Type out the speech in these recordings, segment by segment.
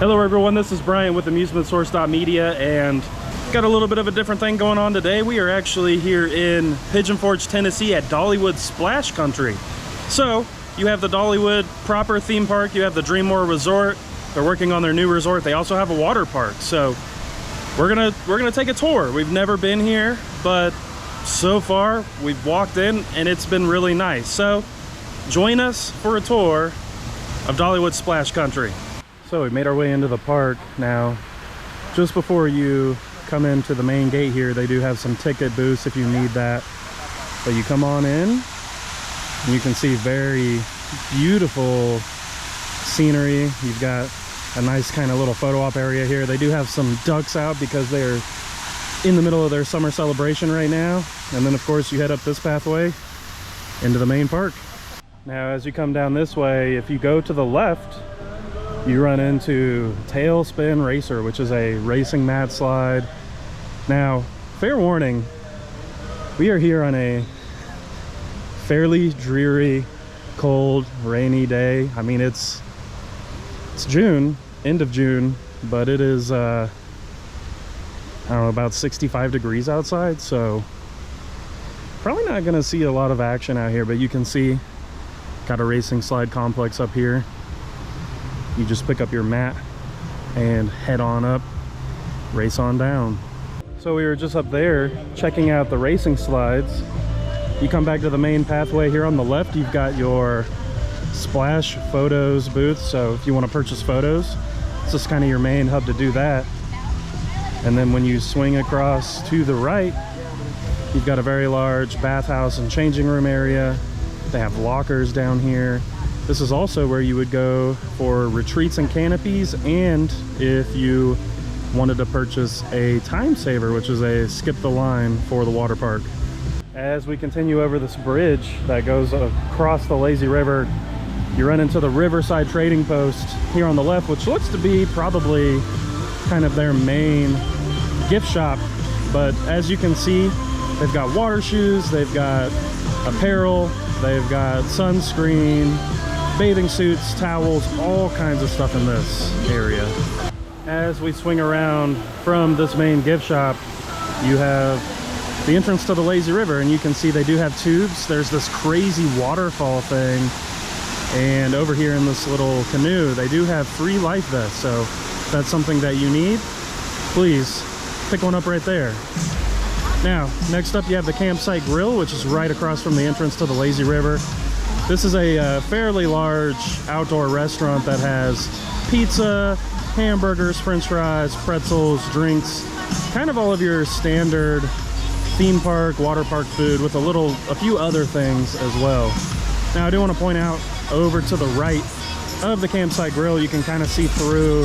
Hello everyone, this is Brian with AmusementSource.media, and got a little bit of a different thing going on today. We are actually here in Pigeon Forge, Tennessee at Dollywood Splash Country. So you have the Dollywood proper theme park, you have the Dreammore Resort. They're working on their new resort. They also have a water park. So we're gonna take a tour. We've never been here, but so far we've walked in and it's been really nice. So join us for a tour of Dollywood Splash Country. So we made our way into the park. Now, just before you come into the main gate here, they do have some ticket booths if you need that. But you come on in and you can see very beautiful scenery. You've got a nice kind of little photo op area here. They do have some ducks out because they're in the middle of their summer celebration right now. And then of course you head up this pathway into the main park. Now as you come down this way, if you go to the left, you run into TailSpin Racer, which is a racing mat slide. Now, fair warning, we are here on a fairly dreary, cold, rainy day. I mean, it's June, end of June, but it is, I don't know, about 65 degrees outside, so probably not gonna see a lot of action out here, but you can see, got a racing slide complex up here. You just pick up your mat and head on up, race on down. So we were just up there checking out the racing slides. You come back to the main pathway here on the left, you've got your Splash Photos booth. So if you want to purchase photos, it's just kind of your main hub to do that. And then when you swing across to the right, you've got a very large bathhouse and changing room area. They have lockers down here. This is also where you would go for retreats and canopies, and if you wanted to purchase a time saver, which is a skip the line for the water park. As we continue over this bridge that goes across the lazy river, you run into the Riverside Trading Post here on the left, which looks to be probably kind of their main gift shop. But as you can see, they've got water shoes, they've got apparel, they've got sunscreen, bathing suits, towels, all kinds of stuff in this area. As we swing around from this main gift shop, you have the entrance to the lazy river, and you can see they do have tubes. There's this crazy waterfall thing, and over here in this little canoe, they do have free life vests. So if that's something that you need, please pick one up right there. Now, next up you have the Campsite Grill, which is right across from the entrance to the lazy river. This is a fairly large outdoor restaurant that has pizza, hamburgers, french fries, pretzels, drinks, kind of all of your standard theme park, water park food with a few other things as well. Now I do want to point out, over to the right of the Campsite Grill, you can kind of see through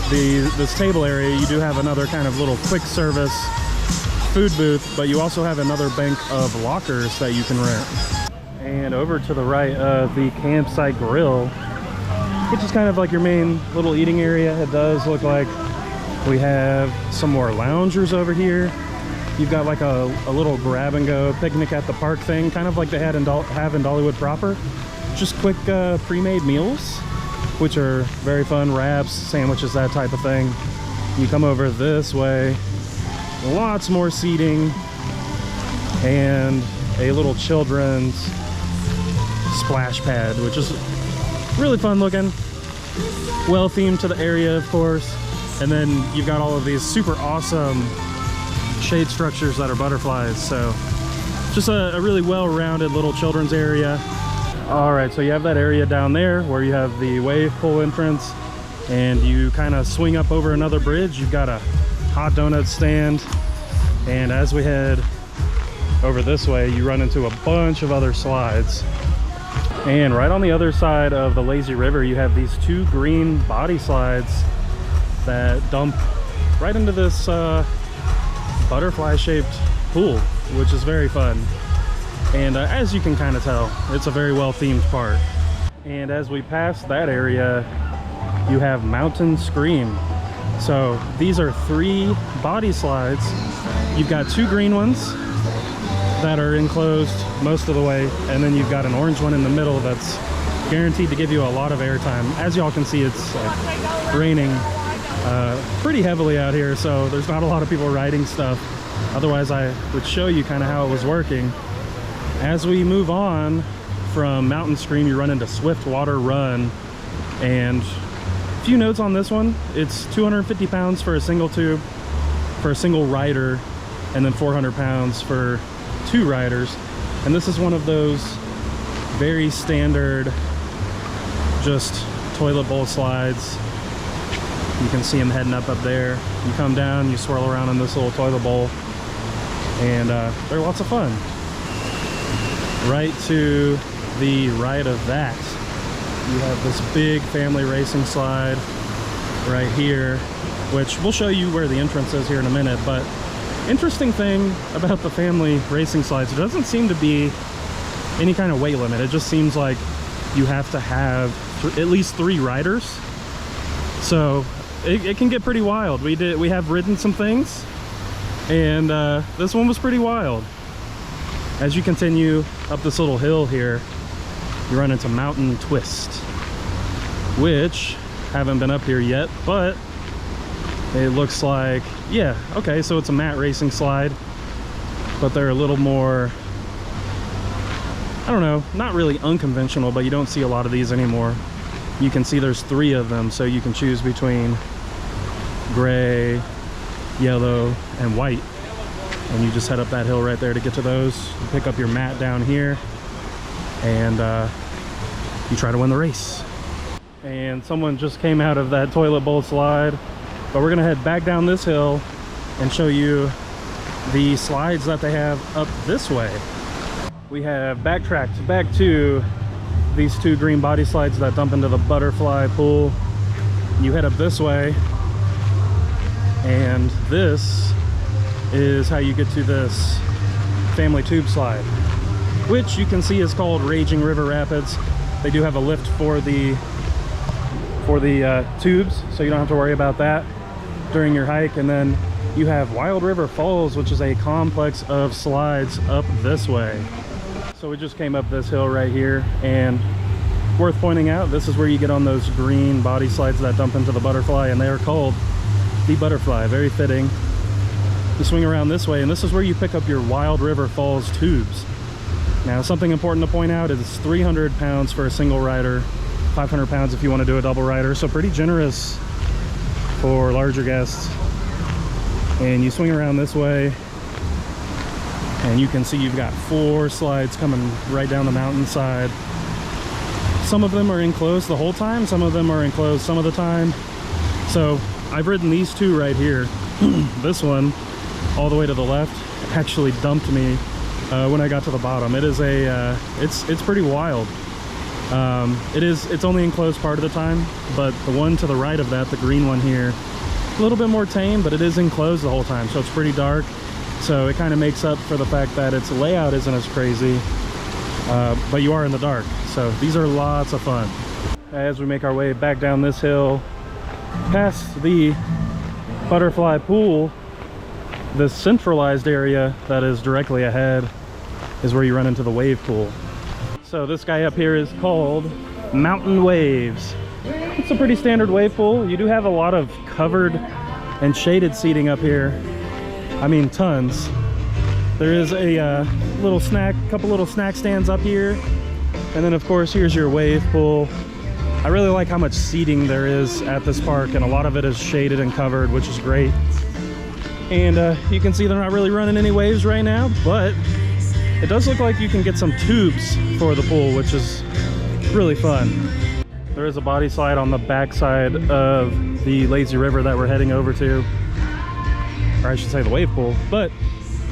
this table area. You do have another kind of little quick service food booth, but you also have another bank of lockers that you can rent. And over to the right of the Campsite Grill, which is kind of like your main little eating area, it does look like we have some more loungers over here. You've got like a little grab and go picnic at the park thing, kind of like they have in Dollywood proper. Just quick pre-made meals, which are very fun, wraps, sandwiches, that type of thing. You come over this way, lots more seating, and a little children's splash pad, which is really fun looking, well themed to the area of course. And then you've got all of these super awesome shade structures that are butterflies. So just a really well-rounded little children's area. All right, so you have that area down there where you have the wave pool entrance, and you kind of swing up over another bridge. You've got a hot donut stand, and as we head over this way, you run into a bunch of other slides. And right on the other side of the lazy river, you have these two green body slides that dump right into this butterfly shaped pool, which is very fun. And as you can kind of tell, it's a very well themed park. And as we pass that area, you have Mountain Scream. So these are 3 body slides. You've got 2 green ones that are enclosed most of the way, and then you've got an orange one in the middle that's guaranteed to give you a lot of airtime. As y'all can see, it's raining pretty heavily out here, so there's not a lot of people riding stuff. Otherwise I would show you kind of how it was working. As we move on from Mountain Stream, you run into Swift Water Run, and a few notes on this one. It's 250 pounds for a single tube for a single rider, and then 400 pounds for 2 riders. And this is one of those very standard just toilet bowl slides. You can see them heading up there. You come down, you swirl around in this little toilet bowl, and they're lots of fun. Right to the right of that, you have this big family racing slide right here, which we'll show you where the entrance is here in a minute. But interesting thing about the family racing slides, it doesn't seem to be any kind of weight limit. It just seems like you have to have at least 3 riders, so it can get pretty wild. We have ridden some things, and this one was pretty wild. As you continue up this little hill here, you run into Mountain Twist, which haven't been up here yet, but it looks like, yeah, okay, so it's a mat racing slide, but they're a little more, I don't know, not really unconventional, but you don't see a lot of these anymore. You can see there's 3 of them, so you can choose between gray, yellow, and white. And you just head up that hill right there to get to those. You pick up your mat down here, and you try to win the race. And someone just came out of that toilet bowl slide, but we're gonna head back down this hill and show you the slides that they have up this way. We have backtracked back to these 2 green body slides that dump into the butterfly pool. You head up this way, and this is how you get to this family tube slide, which you can see is called Raging River Rapids. They do have a lift for the tubes, so you don't have to worry about that during your hike. And then you have Wild River Falls, which is a complex of slides up this way. So we just came up this hill right here, and worth pointing out, this is where you get on those green body slides that dump into the butterfly, and they are called the Butterfly. Very fitting. You swing around this way, and this is where you pick up your Wild River Falls tubes. Now, something important to point out is it's 300 pounds for a single rider, 500 pounds if you want to do a double rider, so pretty generous for larger guests. And you swing around this way, and you can see you've got 4 slides coming right down the mountainside. Some of them are enclosed the whole time, some of them are enclosed some of the time. So I've ridden these 2 right here. This one all the way to the left actually dumped me when I got to the bottom. It is a it's pretty wild. It's only enclosed part of the time, but the one to the right of that, the green one here, a little bit more tame, but it is enclosed the whole time, so it's pretty dark. So it kind of makes up for the fact that its layout isn't as crazy, but you are in the dark. So these are lots of fun. As we make our way back down this hill, past the butterfly pool, this centralized area that is directly ahead is where you run into the wave pool. So this guy up here is called Mountain Waves. It's a pretty standard wave pool. You do have a lot of covered and shaded seating up here. I mean, tons. There is a couple little snack stands up here, and then of course here's your wave pool. I really like how much seating there is at this park, and a lot of it is shaded and covered, which is great. And you can see they're not really running any waves right now, but it does look like you can get some tubes for the pool, which is really fun. There is a body slide on the backside of the lazy river that we're heading over to, or I should say the wave pool. But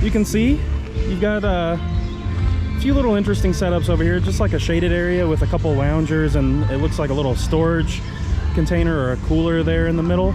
you can see you've got a few little interesting setups over here, just like a shaded area with a couple loungers, and it looks like a little storage container or a cooler there in the middle.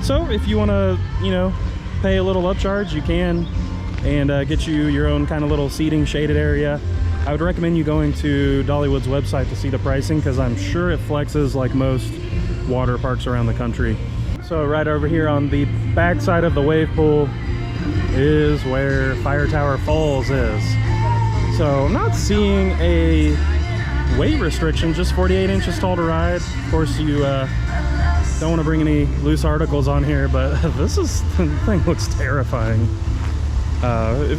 So if you want to, you know, pay a little upcharge, you can, and get you your own kind of little seating shaded area. I would recommend you going to Dollywood's website to see the pricing, because I'm sure it flexes like most water parks around the country. So right over here on the back side of the wave pool is where Fire Tower Falls is. So I'm not seeing a weight restriction, just 48 inches tall to ride. Of course, you don't want to bring any loose articles on here, but the thing looks terrifying.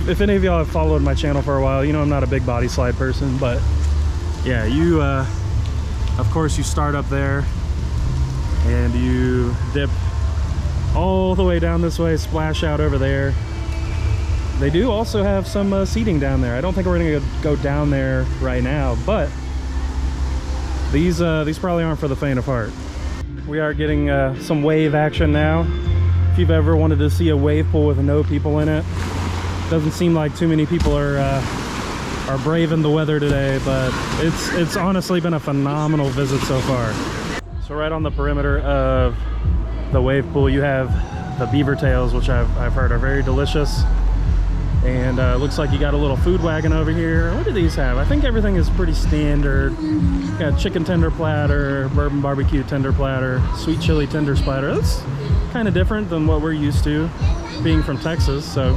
If any of y'all have followed my channel for a while, you know I'm not a big body slide person, but yeah, you of course you start up there and you dip all the way down this way, splash out over there. They do also have some seating down there. I don't think we're gonna go down there right now, but these probably aren't for the faint of heart. We are getting some wave action now. If you've ever wanted to see a wave pool with no people in it, doesn't seem like too many people are braving the weather today, but it's honestly been a phenomenal visit so far. So right on the perimeter of the wave pool, you have the beaver tails, which I've heard are very delicious. And looks like you got a little food wagon over here. What do these have? I think everything is pretty standard. Got chicken tender platter, bourbon barbecue tender platter, sweet chili tender platter. That's kind of different than what we're used to, being from Texas. So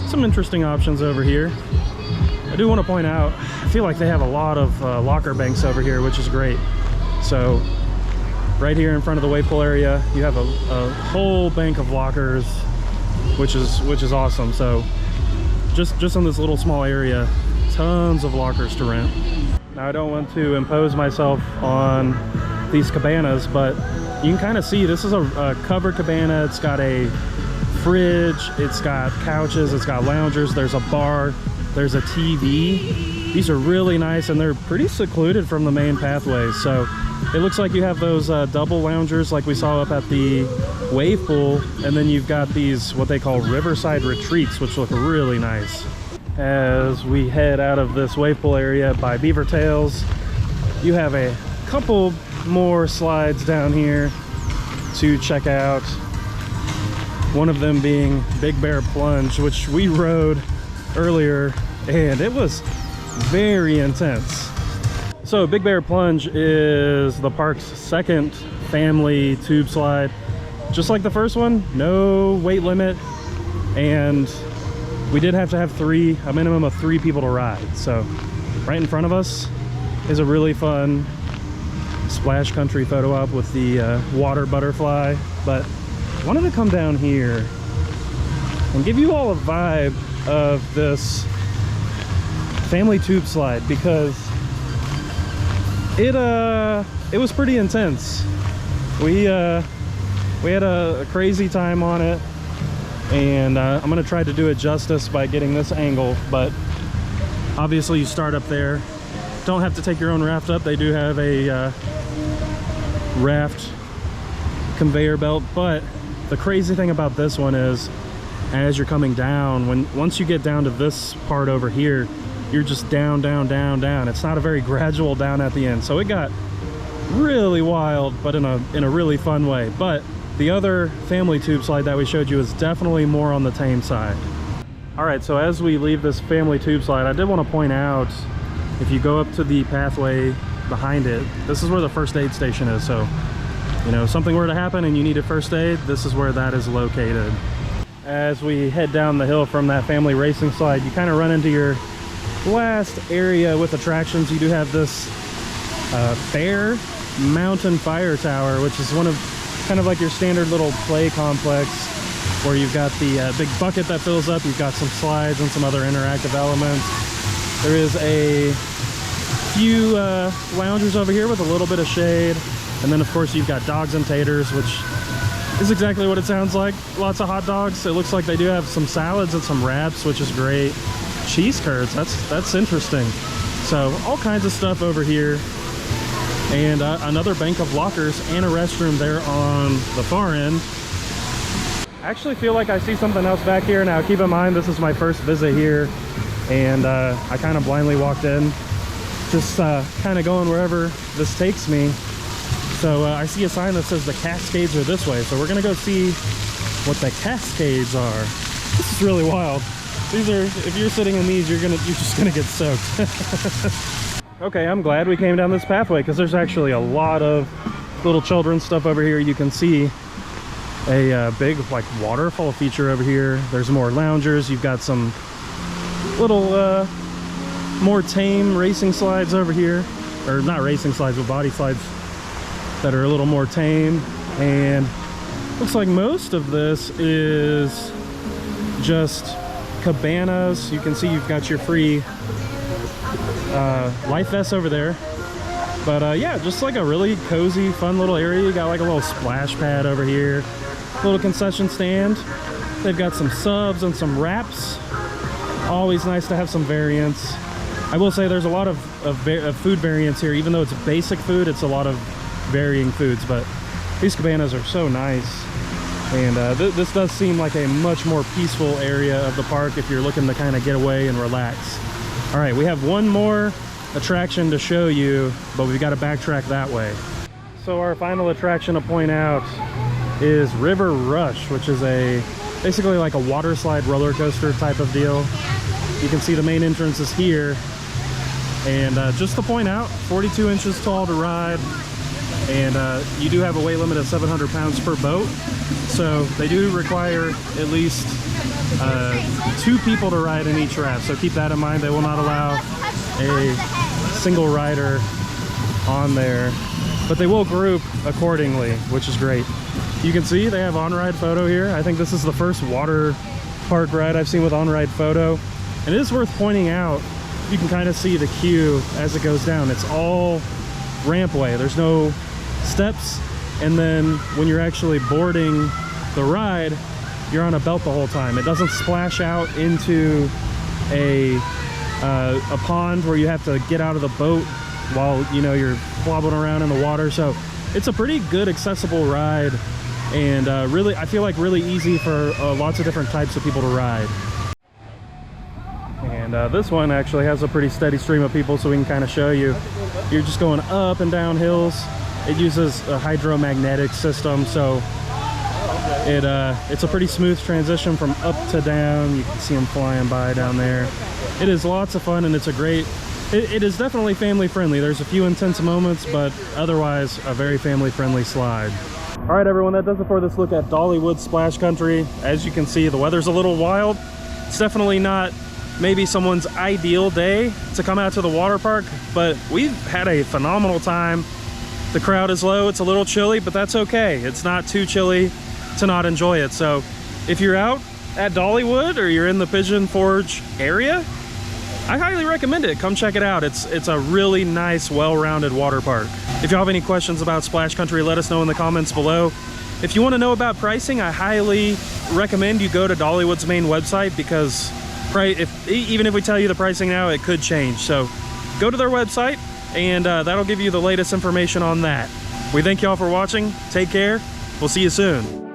some interesting options over here. I do want to point out, I feel like they have a lot of locker banks over here, which is great. So right here in front of the wave pool area, you have a whole bank of lockers, which is awesome. So just in this little small area, tons of lockers to rent. Now I don't want to impose myself on these cabanas, but you can kind of see this is a covered cabana. It's got a fridge, it's got couches, it's got loungers, there's a bar, there's a TV. These are really nice and they're pretty secluded from the main pathways. So it looks like you have those double loungers like we saw up at the wave pool, and then you've got these what they call riverside retreats, which look really nice. As we head out of this wave pool area by Beaver Tails, you have a couple more slides down here to check out. One of them being Big Bear Plunge, which we rode earlier, and it was very intense. So Big Bear Plunge is the park's second family tube slide. Just like the first one, no weight limit, and we did have to have a minimum of 3 people to ride. So right in front of us is a really fun Splash Country photo op with the water butterfly. But I wanted to come down here and give you all a vibe of this family tube slide, because it was pretty intense. We had a crazy time on it, and I'm gonna try to do it justice by getting this angle. But obviously you start up there, don't have to take your own raft up. They do have a raft conveyor belt, but the crazy thing about this one is, as you're coming down, once you get down to this part over here, you're just down, down, down, down. It's not a very gradual down at the end, so it got really wild, but in a really fun way. But the other family tube slide that we showed you is definitely more on the tame side. All right, so as we leave this family tube slide, I did want to point out, if you go up to the pathway behind it, this is where the first aid station is. So, you know, if something were to happen and you needed first aid, this is where that is located. As we head down the hill from that family racing slide, you kind of run into your last area with attractions. You do have this Bear Mountain Fire Tower, which is one of kind of like your standard little play complex, where you've got the big bucket that fills up, you've got some slides and some other interactive elements. There is a few loungers over here with a little bit of shade, and then of course you've got dogs and taters, which is exactly what it sounds like. Lots of hot dogs. It looks like they do have some salads and some wraps, which is great. Cheese curds, that's interesting. So all kinds of stuff over here, and another bank of lockers and a restroom there on the far end. I actually feel like I see something else back here. Now keep in mind, this is my first visit here, and I kind of blindly walked in, just kind of going wherever this takes me. So I see a sign that says the Cascades are this way, so we're gonna go see what the Cascades are. This is really wild. These are, if you're sitting in these, you're just gonna get soaked. Okay, I'm glad we came down this pathway, because there's actually a lot of little children's stuff over here. You can see a big like waterfall feature over here. There's more loungers. You've got some little more tame racing slides over here. or not racing slides, but body slides that are a little more tame. And looks like most of this is just cabanas. You can see you've got your free life vest over there. But yeah, just like a really cozy, fun little area. You got like a little splash pad over here, little concession stand. They've got some subs and some wraps. Always nice to have some variants. I will say there's a lot of food variants here. Even though it's basic food, it's a lot of varying foods. But these cabanas are so nice. And this does seem like a much more peaceful area of the park if you're looking to kind of get away and relax. All right, we have one more attraction to show you, but we've got to backtrack that way. So our final attraction to point out is RiverRush, which is basically like a water slide roller coaster type of deal. You can see the main entrance is here. And just to point out, 42 inches tall to ride. And you do have a weight limit of 700 pounds per boat. So they do require at least 2 people to ride in each raft. So keep that in mind. They will not allow a single rider on there, but they will group accordingly, which is great. You can see they have on-ride photo here. I think this is the first water park ride I've seen with on-ride photo. And it is worth pointing out, you can kind of see the queue as it goes down. It's all rampway. There's no steps. And then when you're actually boarding the ride, you're on a belt the whole time. It doesn't splash out into a pond where you have to get out of the boat while, you know, you're flobbing around in the water. So it's a pretty good accessible ride, and really, I feel like really easy for lots of different types of people to ride. And this one actually has a pretty steady stream of people, so we can kind of show you. You're just going up and down hills. It uses a hydromagnetic system, so it's a pretty smooth transition from up to down. You can see them flying by down there. It is lots of fun, and it's a great, it is definitely family friendly. There's a few intense moments, but otherwise a very family friendly slide. All right, everyone, that does it for this look at Dollywood Splash Country. As you can see, the weather's a little wild. It's definitely not maybe someone's ideal day to come out to the water park, but we've had a phenomenal time. The crowd is low, it's a little chilly, but that's okay. It's not too chilly to not enjoy it. So if you're out at Dollywood or you're in the Pigeon Forge area, I highly recommend it. Come check it out. It's a really nice, well-rounded water park. If you have any questions about Splash Country, let us know in the comments below. If you want to know about pricing, I highly recommend you go to Dollywood's main website, because even if we tell you the pricing now, it could change. So go to their website, and that'll give you the latest information on that. We thank y'all for watching. Take care. We'll see you soon.